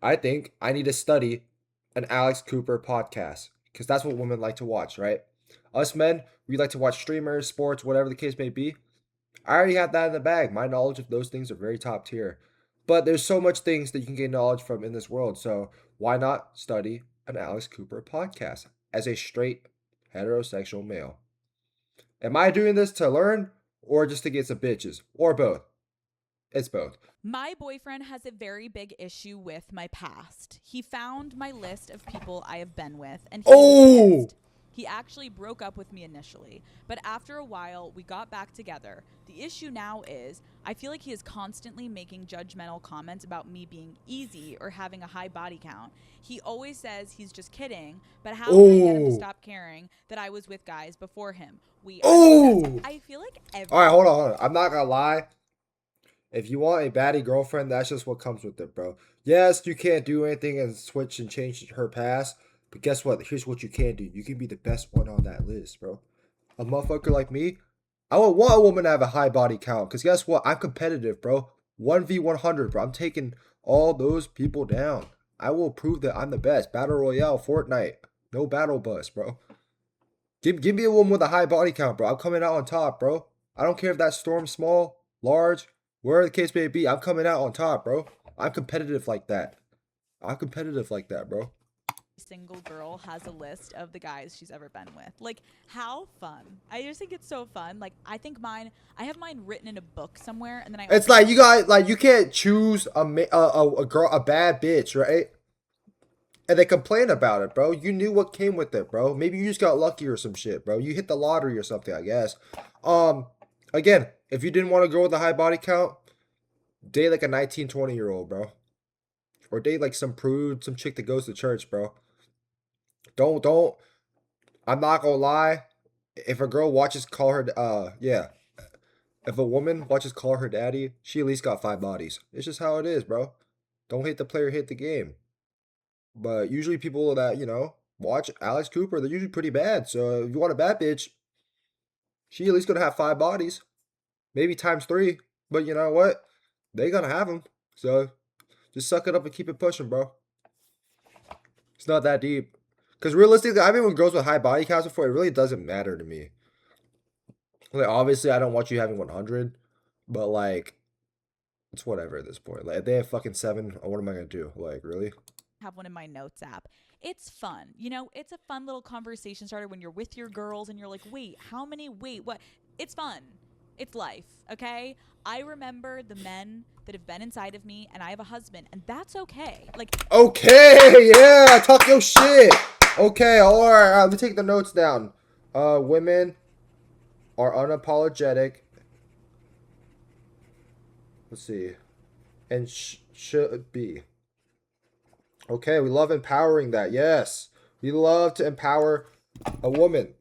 I think I need to study an Alex Cooper podcast because that's what women like to watch, right? Us men, we like to watch streamers, sports, whatever the case may be. I already have that in the bag. My knowledge of those things are very top tier. But there's so much things that you can gain knowledge from in this world. So why not study an Alex Cooper podcast as a straight heterosexual male? Am I doing this to learn or just to get some bitches? Or both? It's both. My boyfriend has a very big issue with my past. He found my list of people I have been with and he was Oh! pissed. He actually broke up with me initially, but after a while, we got back together. The issue now is I feel like he is constantly making judgmental comments about me being easy or having a high body count. He always says he's just kidding, but how can I get him to Oh! stop caring that I was with guys before him? We are obsessed. Oh! I feel like Alright, every hold on, hold on. I'm not gonna lie. If you want a baddie girlfriend, that's just what comes with it, bro. Yes, you can't do anything and switch and change her past, but guess what? Here's what you can do. You can be the best one on that list, bro. A motherfucker like me, I would want a woman to have a high body count, because guess what? I'm competitive, bro. 1v100, bro. I'm taking all those people down. I will prove that I'm the best. Battle Royale, Fortnite. No battle bus, bro. Give me a woman with a high body count, bro. I'm coming out on top, bro. I don't care if that storm's small, large, wherever the case may be. I'm coming out on top, bro. I'm competitive like that. I'm competitive like that, bro. single girl has a list of the guys she's ever been with. Like, how fun. I just think it's so fun. Like, I have mine written in a book somewhere, and then I It's also like have you got like you can't choose a girl, a bad bitch, right? And they complain about it, bro. You knew what came with it, bro. Maybe you just got lucky or some shit, bro. You hit the lottery or something, I guess. Um, Again, if you didn't want to go with a high body count, date like a 19, 20 year old, bro. Or date like some prude, some chick that goes to church, bro. Don't. I'm not gonna lie. If a girl watches call her, yeah. If a woman watches call her daddy, she at least got 5 bodies. It's just how it is, bro. Don't hate the player, hate the game. But usually people that watch Alex Cooper, they're usually pretty bad. So if you want a bad bitch, she at least gonna have 5 bodies, maybe times three. But you know what? They gonna have them. So just suck it up and keep it pushing, bro. It's not that deep. Because realistically, I've been with girls with high body counts before. It really doesn't matter to me. Like, obviously, I don't want you having 100, but like, it's whatever at this point. Like, if they have fucking 7, what am I gonna do? Like, really? have one in my notes app. It's fun. It's a fun little conversation starter when you're with your girls and you're like, wait, how many? Wait, what? It's fun. It's life, okay? I remember the men that have been inside of me, and I have a husband, and that's okay. Like, Okay, yeah, talk your shit. Okay, all right, let me take the notes down. Women are unapologetic. Let's see, and should be. Okay, we love empowering that. Yes, we love to empower a woman.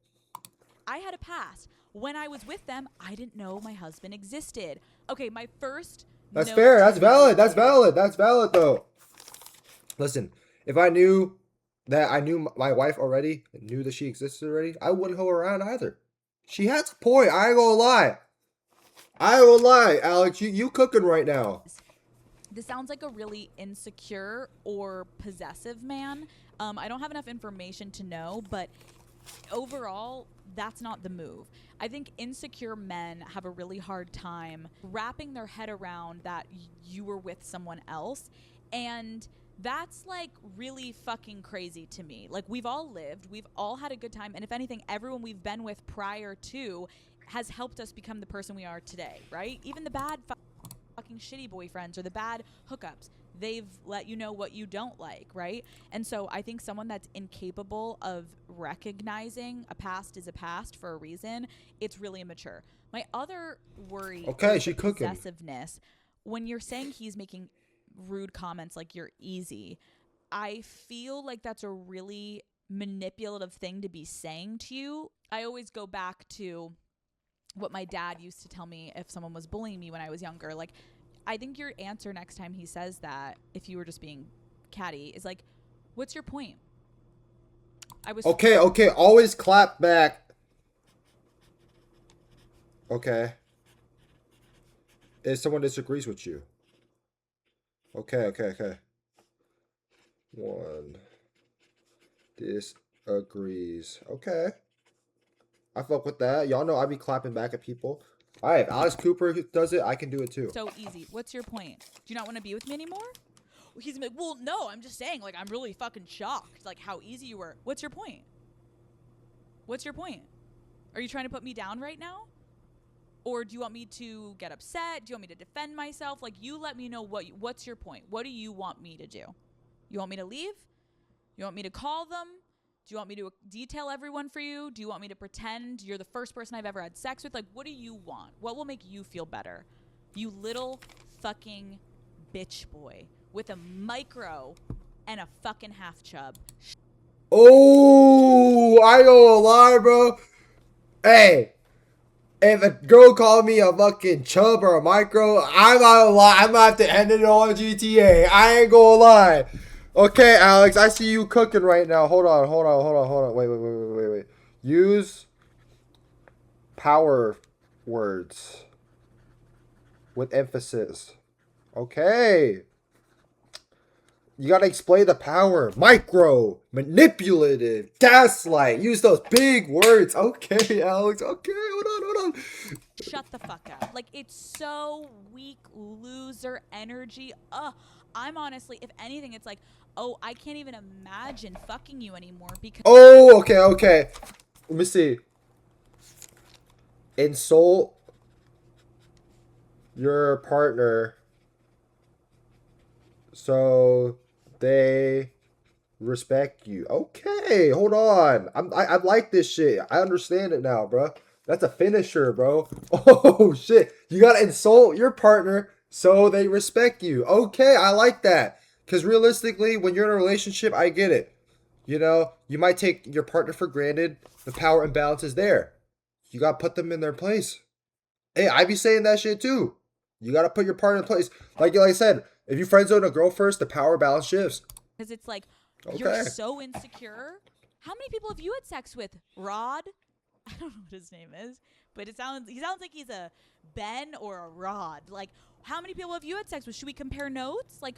I had a past. When I was with them, I didn't know my husband existed. Okay, my first That's note fair. to That's you valid. That's is valid. That's valid though. Listen, if I knew that I knew my wife already and knew that she existed already, I wouldn't hoe around either. She has a point. I ain't gonna lie. I ain't gonna lie, Alex. You cooking right now? this sounds like a really insecure or possessive man. I don't have enough information to know, but overall, that's not the move. I think insecure men have a really hard time wrapping their head around that you were with someone else. And that's like really fucking crazy to me. Like, we've all lived, we've all had a good time. And if anything, everyone we've been with prior to has helped us become the person we are today, right? Even the bad fucking shitty boyfriends or the bad hookups, they've let you know what you don't like, right? And so I think someone that's incapable of recognizing a past is a past for a reason, it's really immature. My other worry Okay, is the she cooking. possessiveness. When you're saying he's making rude comments like you're easy, I feel like that's a really manipulative thing to be saying to you. I always go back to what my dad used to tell me if someone was bullying me when I was younger. Like, I think your answer next time he says that, if you were just being catty, is like, what's your point? I was Okay, okay. Always clap back. Okay. If someone disagrees with you. Okay, okay, okay. One disagrees. Okay. I fuck with that. Y'all know I be clapping back at people. All right, if Alice Cooper does it, I can do it too. So easy. What's your point? Do you not want to be with me anymore? He's like, well, no, I'm just saying, like, I'm really fucking shocked, like, how easy you were. What's your point? What's your point? Are you trying to put me down right now? Or do you want me to get upset? Do you want me to defend myself? Like, you let me know what's your point. What do you want me to do? You want me to leave? You want me to call them? Do you want me to detail everyone for you? Do you want me to pretend you're the first person I've ever had sex with? Like, what do you want? What will make you feel better? You little fucking bitch boy with a micro and a fucking half chub. Oh, I ain't gonna lie, bro. Hey, if a girl called me a fucking chub or a micro, I'm not gonna lie. I'm gonna have to end it on GTA. I ain't gonna lie. Okay, Alex, I see you cooking right now. Hold on. Wait. Use power words with emphasis. Okay. You gotta explain the power. Micro, manipulative, gaslight. Use those big words. Okay, Alex. Okay, hold on. Shut the fuck up. Like, it's so weak, loser energy. I'm honestly, if anything, it's like, oh, I can't even imagine fucking you anymore because. Oh, okay. Let me see. Insult your partner so they respect you. Okay, hold on. I like this shit. I understand it now, bro. That's a finisher, bro. Oh shit. You gotta insult your partner so they respect you. Okay, I like that. Cause realistically, when you're in a relationship, I get it. You know, you might take your partner for granted. The power imbalance is there. You gotta put them in their place. Hey, I be saying that shit too. You gotta put your partner in place. Like I said, if you friend zone a girl first, the power balance shifts. Because it's like, Okay. you're so insecure. How many people have you had sex with? Rod? I don't know what his name is, but he sounds like he's a Ben or a Rod. Like, how many people have you had sex with? Should we compare notes? Like,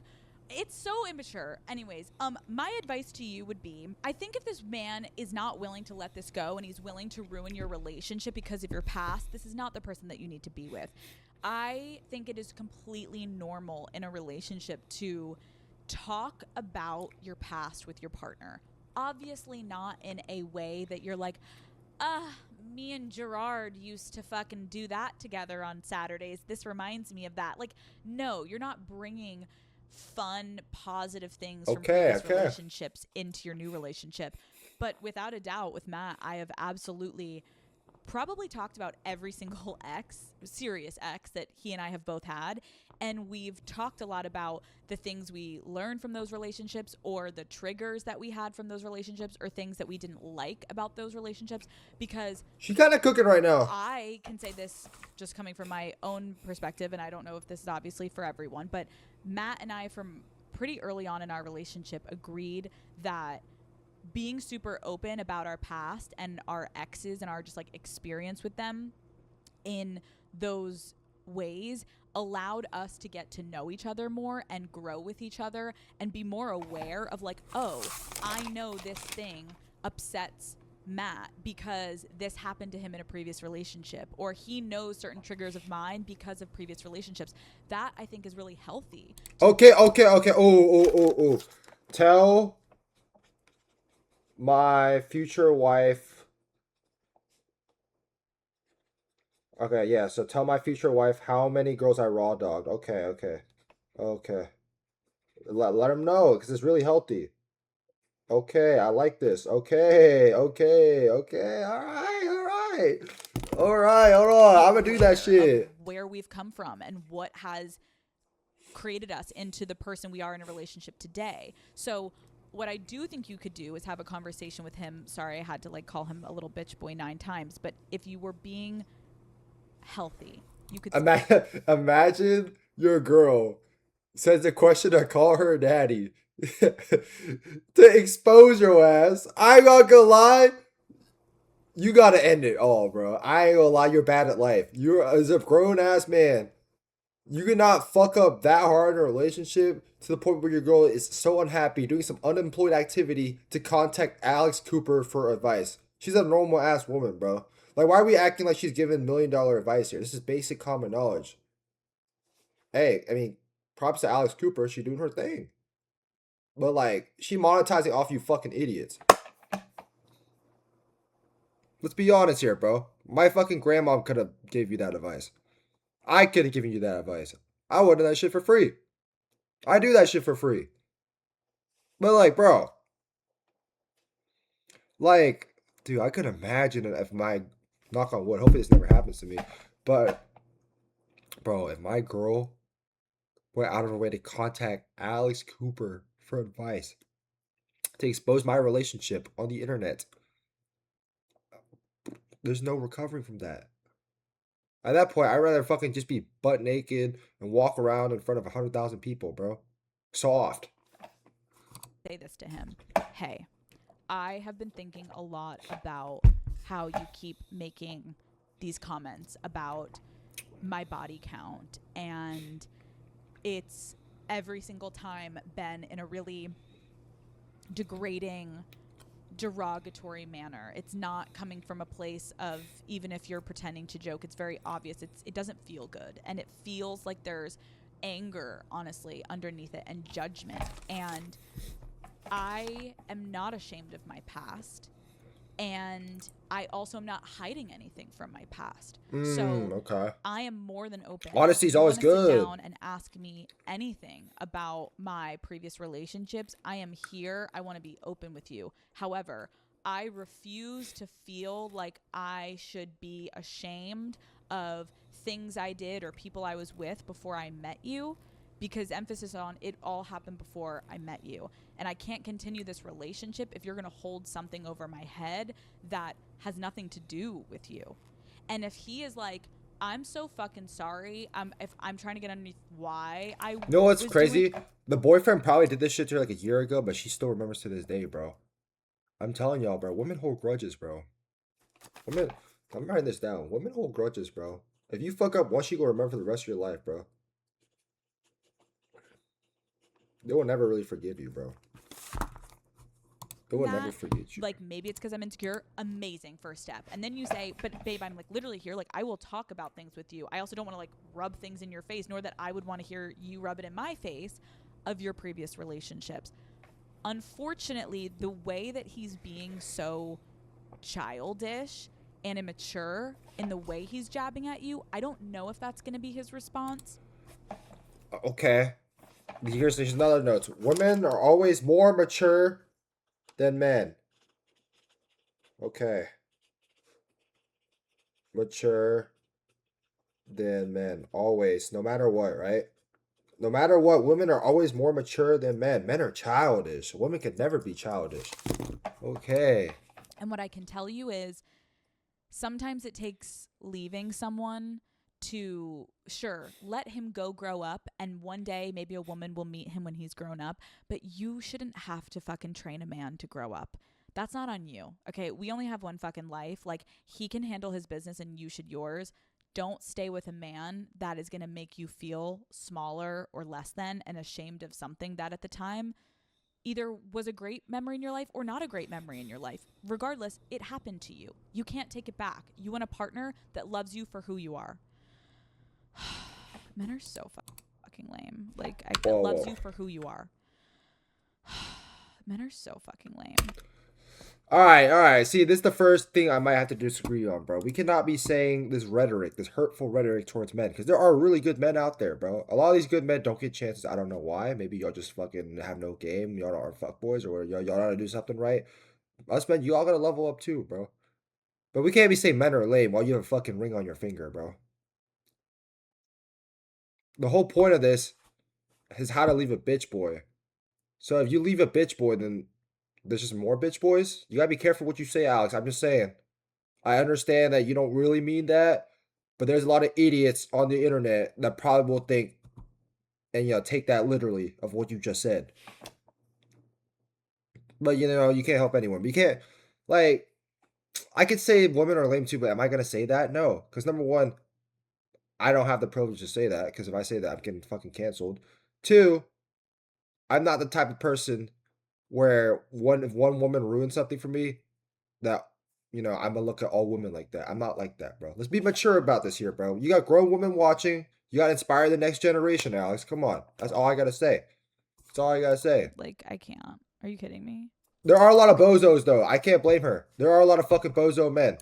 it's so immature. Anyways, my advice to you would be, I think if this man is not willing to let this go and he's willing to ruin your relationship because of your past, this is not the person that you need to be with. I think it is completely normal in a relationship to talk about your past with your partner. Obviously not in a way that you're like, me and Gerard used to fucking do that together on Saturdays. This reminds me of that. Like, no, you're not bringing fun, positive things from previous relationships into your new relationship. But without a doubt, with Matt, I have absolutely probably talked about every single serious ex that he and I have both had. And we've talked a lot about the things we learned from those relationships or the triggers that we had from those relationships or things that we didn't like about those relationships, because she's kind of cooking right now. I can say this just coming from my own perspective, and I don't know if this is obviously for everyone, but Matt and I from pretty early on in our relationship agreed that being super open about our past and our exes and our just like experience with them in those ways allowed us to get to know each other more and grow with each other and be more aware of like, oh, I know this thing upsets Matt because this happened to him in a previous relationship, or he knows certain triggers of mine because of previous relationships. That I think is really healthy. Okay. Oh. Tell my future wife. Okay, yeah. So tell my future wife how many girls I raw dogged. Okay. Let him know because it's really healthy. Okay, I like this. Okay. All right. Hold on. I'm gonna do that shit. Where we've come from and what has created us into the person we are in a relationship today. So what I do think you could do is have a conversation with him. Sorry, I had to like call him a little bitch boy 9 times, but if you were being healthy, you could imagine your girl sends a question to call her daddy to expose your ass. I ain't gonna lie. You gotta end it all, bro. I ain't gonna lie. You're bad at life. You're as a grown ass man. You cannot fuck up that hard in a relationship to the point where your girl is so unhappy doing some unemployed activity to contact Alex Cooper for advice. She's a normal ass woman, bro. Like, why are we acting like she's giving $1 million advice here? This is basic common knowledge. Hey, I mean, props to Alex Cooper. She doing her thing. But, like, she monetizing off you fucking idiots. Let's be honest here, bro. My fucking grandma could have gave you that advice. I could have given you that advice. I would have done that shit for free. I do that shit for free. But like, bro, like, dude, I could imagine if my knock on wood, hopefully this never happens to me. But bro, if my girl went out of her way to contact Alex Cooper for advice to expose my relationship on the internet, there's no recovering from that. At that point, I'd rather fucking just be butt naked and walk around in front of 100,000 people, bro. Soft. Say this to him. Hey, I have been thinking a lot about how you keep making these comments about my body count, and it's every single time been in a really degrading, derogatory manner. It's not coming from a place of, even if you're pretending to joke, it's very obvious. It doesn't feel good, and it feels like there's anger, honestly, underneath it, and judgment. And I am not ashamed of my past, and I also am not hiding anything from my past. So Okay. I am more than open. Honesty's If you always wanna sit good. down and ask me anything about my previous relationships, I am here. I want to be open with you. However, I refuse to feel like I should be ashamed of things I did or people I was with before I met you, because emphasis on it all happened before I met you. And I can't continue this relationship if you're going to hold something over my head that has nothing to do with you. And if he is like, I'm so fucking sorry, if I'm trying to get underneath why I You know what's was crazy? doing. The boyfriend probably did this shit to her like a year ago, but she still remembers to this day, bro. I'm telling y'all, bro. Women hold grudges, bro. Women, I'm writing this down. Women hold grudges, bro. If you fuck up once, you go remember for the rest of your life, bro. They will never really forgive you, bro. They will never That, forget you. like, maybe it's because I'm insecure. Amazing first step. And then you say, but babe, I'm like literally here. Like, I will talk about things with you. I also don't want to like rub things in your face, nor that I would want to hear you rub it in my face of your previous relationships. Unfortunately, the way that he's being so childish and immature in the way he's jabbing at you, I don't know if that's going to be his response. Okay. Here's another note. Women are always more mature than men. Okay. Mature than men. Always. No matter what, right? No matter what, women are always more mature than men. Men are childish. Women can never be childish. Okay. And what I can tell you is sometimes it takes leaving someone to, sure, let him go grow up, and one day maybe a woman will meet him when he's grown up, but you shouldn't have to fucking train a man to grow up. That's not on you. Okay, we only have one fucking life. Like, he can handle his business and you should yours. Don't stay with a man that is going to make you feel smaller or less than and ashamed of something that at the time either was a great memory in your life or not a great memory in your life. Regardless, it happened to you. You can't take it back. You want a partner that loves you for who you are. Men are so fucking lame. Like, Whoa, loves whoa. you for who you are. Men are so fucking lame. All right. See, this is the first thing I might have to disagree on, bro. We cannot be saying this rhetoric, this hurtful rhetoric towards men, because there are really good men out there, bro. A lot of these good men don't get chances. I don't know why. Maybe y'all just fucking have no game. Y'all aren't fuckboys, or y'all know how to do something right. Us men, you all gotta level up too, bro. But we can't be saying men are lame while you have a fucking ring on your finger, bro. The whole point of this is how to leave a bitch boy. So if you leave a bitch boy, then there's just more bitch boys. You gotta be careful what you say, Alex. I'm just saying. I understand that you don't really mean that, but there's a lot of idiots on the internet that probably will think and take that literally of what you just said. But you can't help anyone. But you can't like I could say women are lame too, but am I gonna say that? No, because number one, I don't have the privilege to say that because if I say that, I'm getting fucking canceled. Two, I'm not the type of person where if one woman ruins something for me, that I'm gonna look at all women like that. I'm not like that, bro. Let's be mature about this here, bro. You got grown women watching. You gotta inspire the next generation, Alex. Come on. That's all I gotta say. That's all I gotta say. Like, I can't. Are you kidding me? There are a lot of bozos though. I can't blame her. There are a lot of fucking bozo men.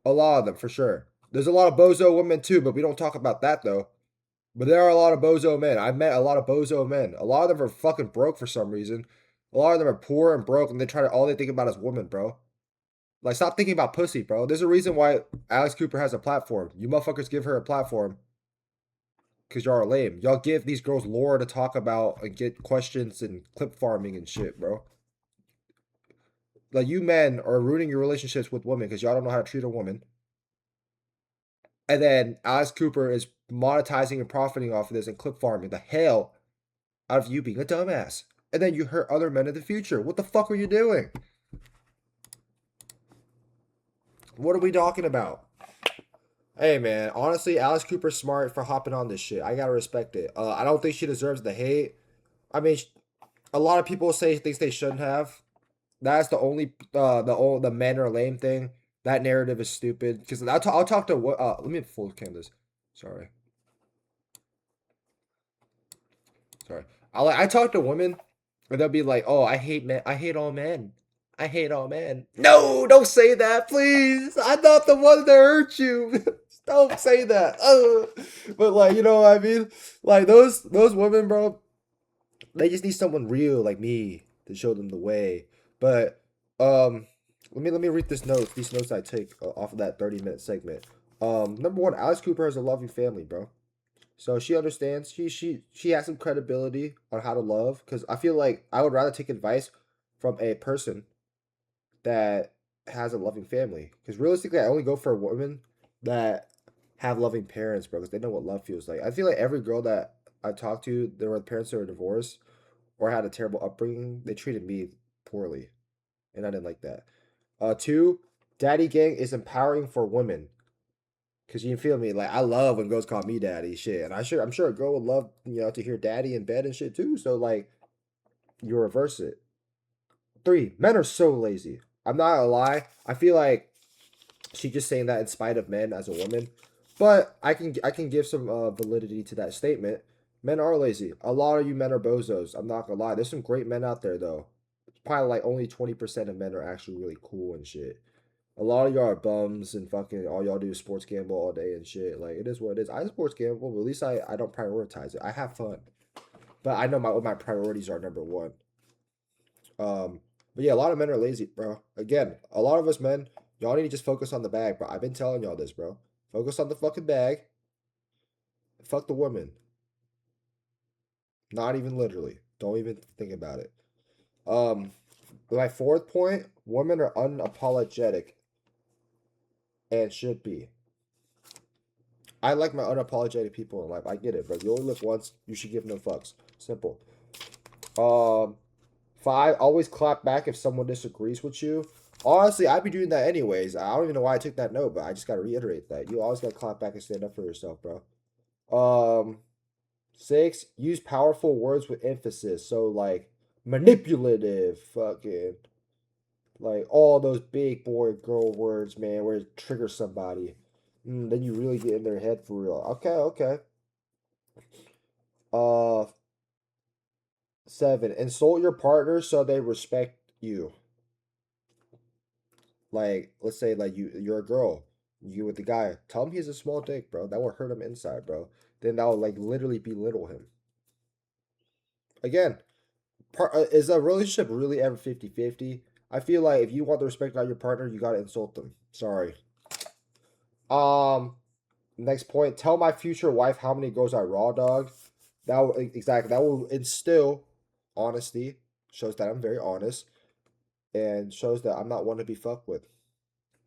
A lot of them for sure. There's a lot of bozo women too, but we don't talk about that though. But there are a lot of bozo men. I've met a lot of bozo men. A lot of them are fucking broke for some reason. A lot of them are poor and broke, and all they think about is women, bro. Like, stop thinking about pussy, bro. There's a reason why Alex Cooper has a platform. You motherfuckers give her a platform because y'all are lame. Y'all give these girls lore to talk about and get questions and clip farming and shit, bro. Like, you men are ruining your relationships with women because y'all don't know how to treat a woman. And then Alex Cooper is monetizing and profiting off of this and clip farming the hell out of you being a dumbass. And then you hurt other men in the future. What the fuck are you doing? What are we talking about? Hey, man. Honestly, Alex Cooper's smart for hopping on this shit. I gotta respect it. I don't think she deserves the hate. I mean, a lot of people say things they shouldn't have. That's the only the men are lame thing. That narrative is stupid. Because I'll talk to what. Let me full cam this. Sorry. I talk to women, and they'll be like, "Oh, I hate men. I hate all men. I hate all men." No, don't say that, please. I'm not the one that hurt you. Don't say that. But like, you know what I mean? Like those women, bro. They just need someone real like me to show them the way. But let me read this note. These notes I take off of that 30-minute segment. Number one, Alice Cooper has a loving family, bro. So she understands. She has some credibility on how to love. Because I feel like I would rather take advice from a person that has a loving family. Because realistically, I only go for women that have loving parents, bro. Because they know what love feels like. I feel like every girl that I talked to, their parents were divorced or had a terrible upbringing. They treated me poorly, and I didn't like that. Two, Daddy Gang is empowering for women. Cause you feel me, like I love when girls call me daddy, shit, and I'm sure a girl would love to hear daddy in bed and shit too. So like, you reverse it. Three, men are so lazy. I'm not gonna lie. I feel like she's just saying that in spite of men as a woman, but I can give some validity to that statement. Men are lazy. A lot of you men are bozos. I'm not gonna lie. There's some great men out there though. Probably like only 20% of men are actually really cool and shit. A lot of y'all are bums and fucking all y'all do is sports gamble all day and shit. Like it is what it is. I sports gamble, but at least I don't prioritize it. I have fun, but I know what my priorities are. Number one. But yeah, a lot of men are lazy, bro. Again, a lot of us men, y'all need to just focus on the bag, bro. I've been telling y'all this, bro. Focus on the fucking bag. Fuck the woman. Not even literally. Don't even think about it. Um, my fourth point: women are unapologetic and should be. I like my unapologetic people in life. I get it, bro. You only live once. You should give no fucks. Simple. Um, five, always clap back if someone disagrees with you. Honestly, I'd be doing that anyways. I don't even know why I took that note, but I just gotta reiterate that. You always gotta clap back and stand up for yourself, bro. Six, use powerful words with emphasis. So like manipulative, fucking like all those big boy girl words, man, where it triggers somebody. Then you really get in their head for real. Okay, okay. Uh, seven, insult your partner so they respect you. Like, let's say like you're a girl, you with the guy. Tell him he's a small dick, bro. That will hurt him inside, bro. Then that will like literally belittle him. Again, is a relationship really ever 50-50? I feel like if you want the respect out of your partner, you gotta insult them. Sorry. Um, Next point. Tell my future wife how many girls I raw dog. That will, exactly, that will instill honesty. Shows that I'm very honest, and shows that I'm not one to be fucked with.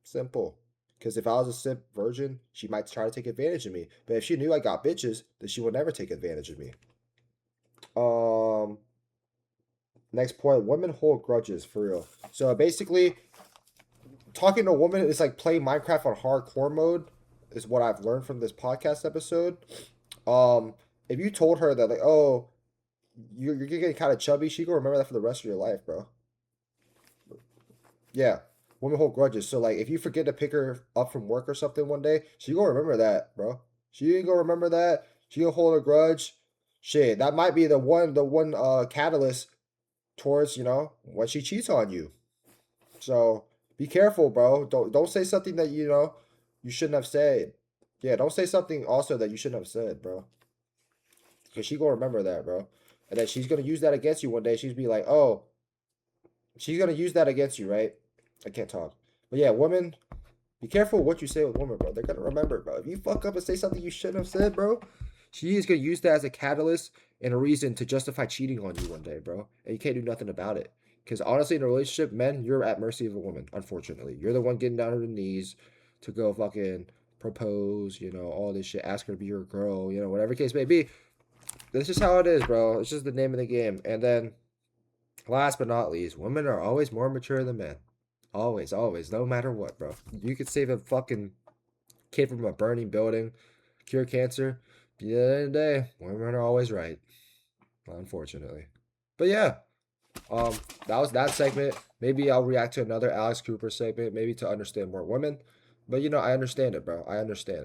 Simple. Because if I was a simp virgin, she might try to take advantage of me. But if she knew I got bitches, then she would never take advantage of me. Um, Next point. Women hold grudges for real. So basically, talking to a woman is like playing Minecraft on hardcore mode. is what I've learned from this podcast episode. If you told her that like, oh, you're getting kind of chubby, she gonna remember that for the rest of your life, bro. Yeah. Women hold grudges. So like if you forget to pick her up from work or something one day, she gonna remember that, bro. She ain't gonna remember that. She gonna hold a grudge. Shit, that might be the one catalyst towards, when she cheats on you. So be careful, bro. Don't say something that you shouldn't have said. Yeah, don't say something also that you shouldn't have said, bro. Cause she gonna remember that, bro. And then she's gonna use that against you one day. She's be like, oh, she's gonna use that against you, right? I can't talk. But yeah, women, be careful what you say with women, bro. They're gonna remember, bro. If you fuck up and say something you shouldn't have said, bro, she is gonna use that as a catalyst and a reason to justify cheating on you one day, bro. And you can't do nothing about it. Because honestly, in a relationship, men, you're at mercy of a woman, unfortunately. You're the one getting down on her knees to go fucking propose, all this shit, ask her to be your girl, whatever case may be. This is how it is, bro. It's just the name of the game. And then, last but not least, women are always more mature than men. Always, always, no matter what, bro. You could save a fucking kid from a burning building, cure cancer. At the end of the day, women are always right, unfortunately. But yeah, that was that segment. Maybe I'll react to another Alex Cooper segment, maybe to understand more women. But I understand it, bro. I understand.